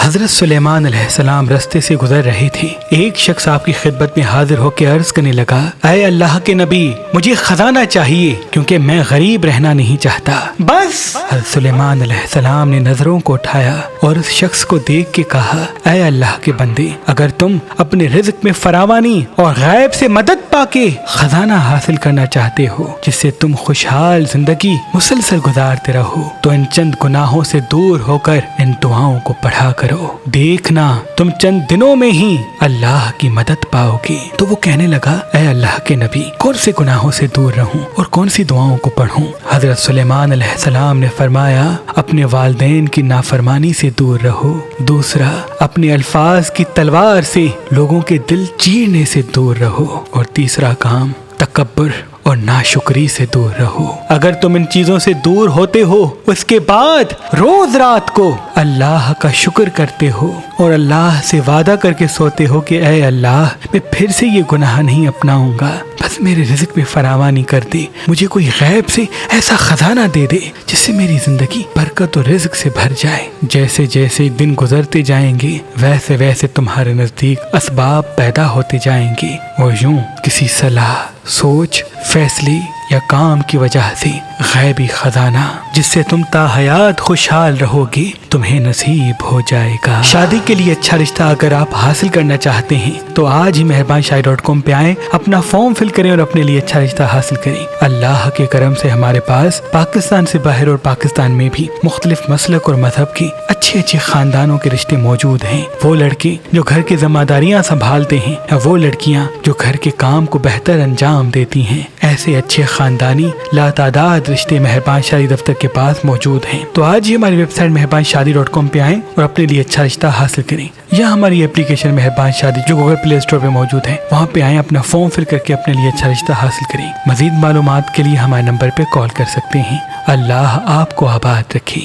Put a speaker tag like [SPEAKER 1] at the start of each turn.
[SPEAKER 1] حضرت سلیمان علیہ السلام رستے سے گزر رہے تھے۔ ایک شخص آپ کی خدمت میں حاضر ہو کے عرض کرنے لگا، اے اللہ کے نبی، مجھے خزانہ چاہیے کیونکہ میں غریب رہنا نہیں چاہتا۔ بس حضرت سلیمان علیہ السلام نے نظروں کو اٹھایا اور اس شخص کو دیکھ کے کہا، اے اللہ کے بندے، اگر تم اپنے رزق میں فراوانی اور غیب سے مدد پا کے خزانہ حاصل کرنا چاہتے ہو جس سے تم خوشحال زندگی مسلسل گزارتے رہو تو ان چند گناہوں سے دور ہو کر ان دعاؤں کو پڑھا کرو، دیکھنا تم چند دنوں میں ہی اللہ کی مدد پاؤ گے۔ تو وہ کہنے لگا، اے اللہ کے نبی، کون سے گناہوں سے دور رہوں اور کون سی دعاؤں کو پڑھوں؟ حضرت سلیمان علیہ السلام نے فرمایا، اپنے والدین کی نافرمانی سے دور رہو، دوسرا اپنے الفاظ کی تلوار سے لوگوں کے دل چیرنے سے دور رہو، اور تیسرا کام تکبر اور ناشکری سے دور رہو۔ اگر تم ان چیزوں سے دور ہوتے ہو، اس کے بعد روز رات کو اللہ کا شکر کرتے ہو اور اللہ سے وعدہ کر کے سوتے ہو کہ اے اللہ، میں پھر سے یہ گناہ نہیں اپناؤں گا، بس میرے رزق میں فراوانی کر دے، مجھے کوئی غیب سے ایسا خزانہ دے دے جس سے میری زندگی برکت اور رزق سے بھر جائے۔ جیسے جیسے دن گزرتے جائیں گے ویسے ویسے تمہارے نزدیک اسباب پیدا ہوتے جائیں گے، اور یوں کسی صلاح، سوچ، فیصلے یا کام کی وجہ سے غیبی خزانہ جس سے تم تا حیات خوشحال رہو گے تمہیں نصیب ہو جائے گا۔ شادی کے لیے اچھا رشتہ اگر آپ حاصل کرنا چاہتے ہیں تو آج ہی مہربانشاہی.com پہ آئیں، اپنا فارم فل کریں اور اپنے لیے اچھا رشتہ حاصل کریں۔ اللہ کے کرم سے ہمارے پاس پاکستان سے باہر اور پاکستان میں بھی مختلف مسلک اور مذہب کے اچھے اچھے خاندانوں کے رشتے موجود ہیں۔ وہ لڑکے جو گھر کی ذمہ داریاں سنبھالتے ہیں یا وہ لڑکیاں جو گھر کے کام کو بہتر انجام دیتی ہیں، ایسے اچھے خاندانی لاتعداد رشتے مہربان شادی دفتر کے پاس موجود ہیں۔ تو آج ہی ہماری ویب سائٹ مہربانشاہی.com پہ آئیں اور اپنے لیے اچھا رشتہ حاصل کریں، یا ہماری اپلیکیشن مہربان شادی جو گوگل پلے اسٹور پہ موجود ہے وہاں پہ آئیں، اپنا فارم فل کر کے اپنے لیے اچھا رشتہ حاصل کریں۔ مزید معلومات کے لیے ہمارے نمبر پہ کال کر سکتے ہیں۔ اللہ آپ کو آباد رکھے۔